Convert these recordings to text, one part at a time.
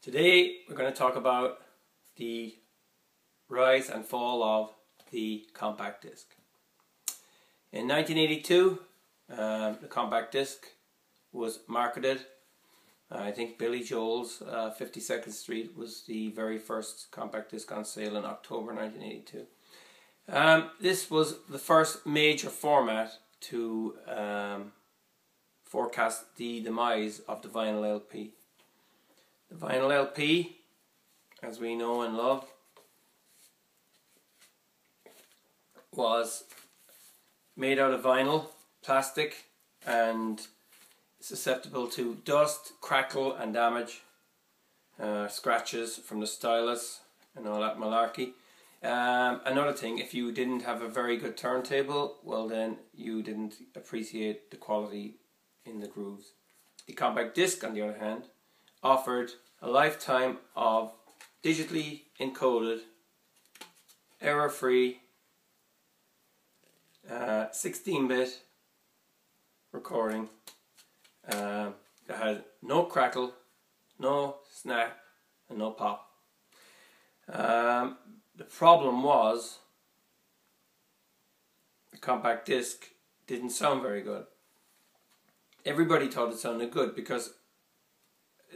Today we're going to talk about the rise and fall of the compact disc. In 1982, the compact disc was marketed. I think Billy Joel's 52nd Street was the very first compact disc on sale in October 1982. This was the first major format to forecast the demise of the vinyl LP. The vinyl LP, as we know and love, was made out of vinyl, plastic, and susceptible to dust, crackle and damage, scratches from the stylus and all that malarkey. Another thing, if you didn't have a very good turntable, well then you didn't appreciate the quality in the grooves. The compact disc, on the other hand, offered a lifetime of digitally encoded, error-free, 16-bit recording that had no crackle, no snap, and no pop. The problem was the compact disc didn't sound very good. Everybody thought it sounded good because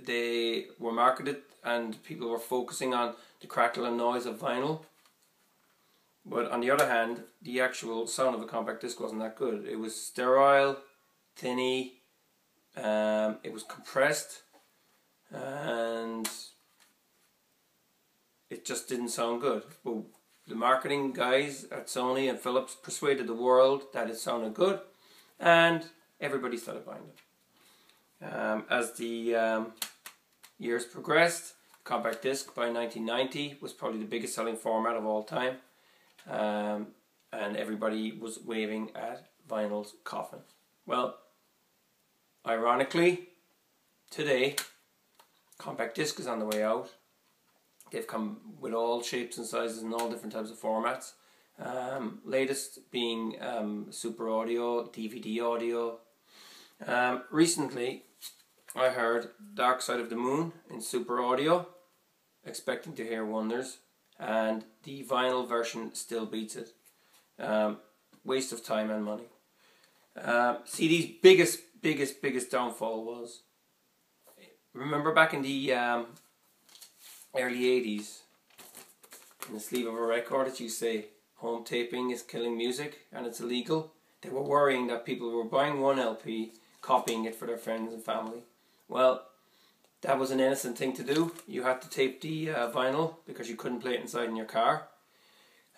they were marketed and people were focusing on the crackle and noise of vinyl. But on the other hand, the actual sound of a compact disc wasn't that good. It was sterile, tinny, it was compressed, and it just didn't sound good. But the marketing guys at Sony and Philips persuaded the world that it sounded good, and everybody started buying them. As the years progressed, compact disc by 1990 was probably the biggest selling format of all time, and everybody was waving at vinyl's coffin. Well, ironically, today compact disc is on the way out. They've come with all shapes and sizes and all different types of formats. Latest being Super Audio, DVD audio. Recently I heard Dark Side of the Moon in Super Audio, expecting to hear wonders, and the vinyl version still beats it. Waste of time and money. CD's biggest downfall was, remember back in the early 80s, in the sleeve of a record it used to say home taping is killing music and it's illegal. They were worrying that people were buying one LP, copying it for their friends and family. Well, that was an innocent thing to do. You had to tape the vinyl because you couldn't play it inside in your car.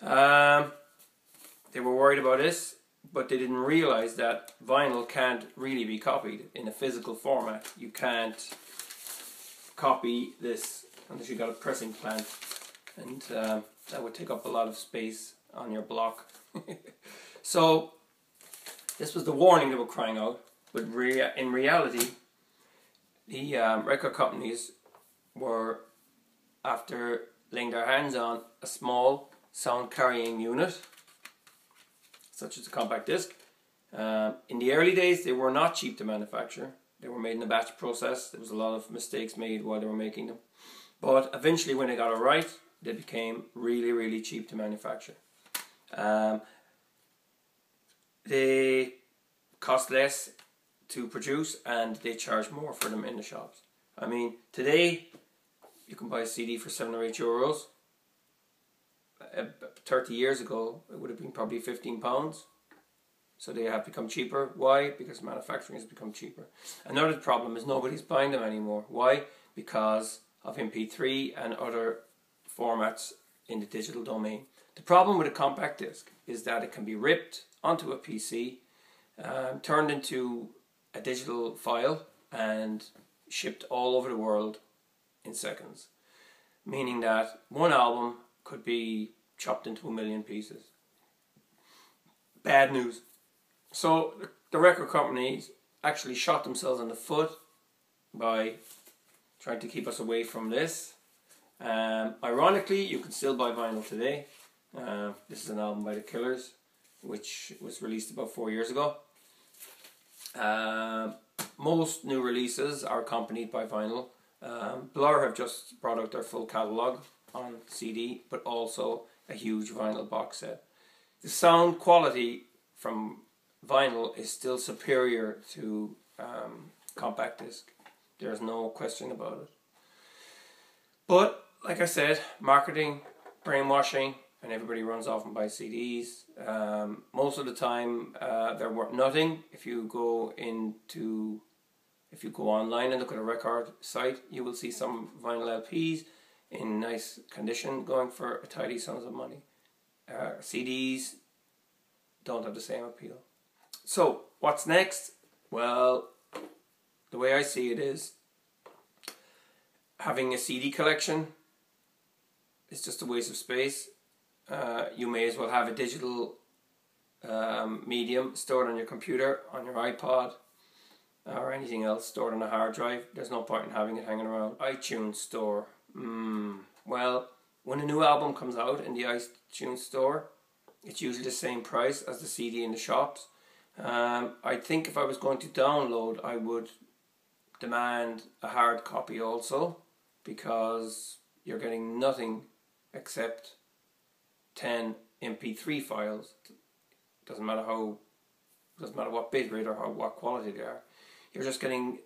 They were worried about this, but they didn't realize that vinyl can't really be copied in a physical format. You can't copy this unless you got a pressing plant, and that would take up a lot of space on your block. So this was the warning they were crying out, but in reality the record companies were after laying their hands on a small sound carrying unit such as a compact disc. In the early days they were not cheap to manufacture. They were made in a batch process. There was a lot of mistakes made while they were making them. But eventually when they got it right, they became really cheap to manufacture. They cost less to produce and they charge more for them in the shops. I mean, today you can buy a CD for 7 or 8 euros. 30 years ago it would have been probably £15. So they have become cheaper. Why? Because manufacturing has become cheaper. Another problem is nobody's buying them anymore. Why? Because of MP3 and other formats in the digital domain. The problem with a compact disc is that it can be ripped onto a PC, turned into a digital file and shipped all over the world in seconds. Meaning that one album could be chopped into 1 million pieces. Bad news. So the record companies actually shot themselves in the foot by trying to keep us away from this. Ironically, you can still buy vinyl today. This is an album by The Killers, which was released about 4 years ago. Most new releases are accompanied by vinyl. Blur have just brought out their full catalogue on CD, but also a huge vinyl box set. The sound quality from vinyl is still superior to compact disc. There's no question about it. But like I said, marketing, brainwashing, and everybody runs off and buys CDs. Most of the time, they're worth nothing. If you go online and look at a record site, you will see some vinyl LPs in nice condition going for a tidy sums of money. CDs don't have the same appeal. So what's next? Well, the way I see it is having a CD collection is just a waste of space. You may as well have a digital medium stored on your computer, on your iPod, or anything else stored on a hard drive. There's no point in having it hanging around. iTunes Store. Well, when a new album comes out in the iTunes Store, it's usually the same price as the CD in the shops. I think if I was going to download, I would demand a hard copy also, because you're getting nothing except 10 MP3 files. Doesn't matter what bitrate or what quality they are. You're just getting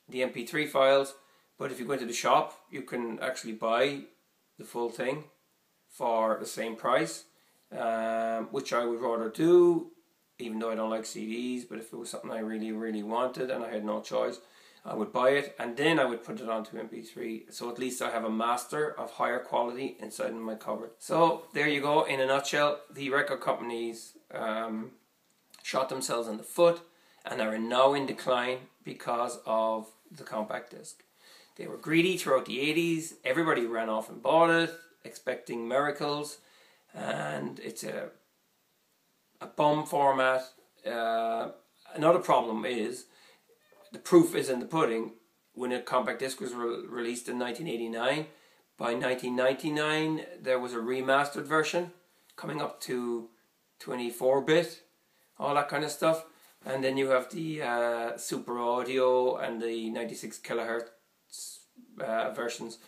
the MP3 files. But if you go into the shop, you can actually buy the full thing for the same price, which I would rather do, even though I don't like CDs. But if it was something I really, really wanted and I had no choice, I would buy it and then I would put it onto MP3. So at least I have a master of higher quality inside my cupboard. So there you go, in a nutshell. The record companies shot themselves in the foot and are now in decline because of the compact disc. They were greedy throughout the 80s. Everybody ran off and bought it, expecting miracles. And it's a bum format. Another problem is, the proof is in the pudding. When a compact disc was released in 1989, by 1999 there was a remastered version coming up to 24-bit, all that kind of stuff. And then you have the Super Audio and the 96 kilohertz versions.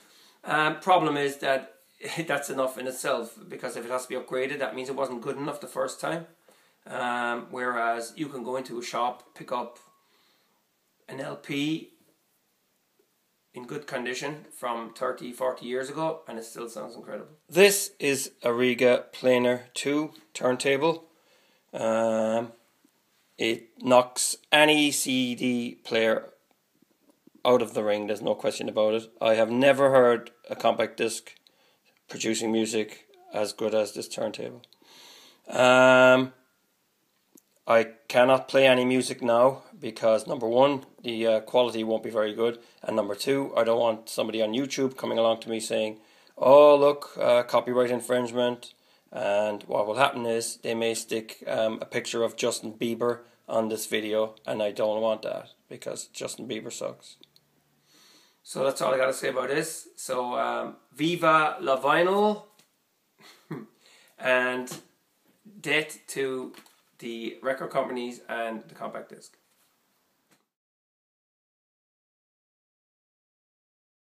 Problem is that that's enough in itself, because if it has to be upgraded, that means it wasn't good enough the first time. Whereas you can go into a shop, pick up an LP in good condition from 30-40 years ago, and it still sounds incredible. This is a Riga Planar 2 turntable. It knocks any CD player out of the ring, there's no question about it. I have never heard a compact disc producing music as good as this turntable. I cannot play any music now because, number one, the quality won't be very good, and number two, I don't want somebody on YouTube coming along to me saying, oh look, copyright infringement. And what will happen is they may stick a picture of Justin Bieber on this video, and I don't want that because Justin Bieber sucks. So that's all I got to say about this. So viva la vinyl, and death to the record companies and the compact disc.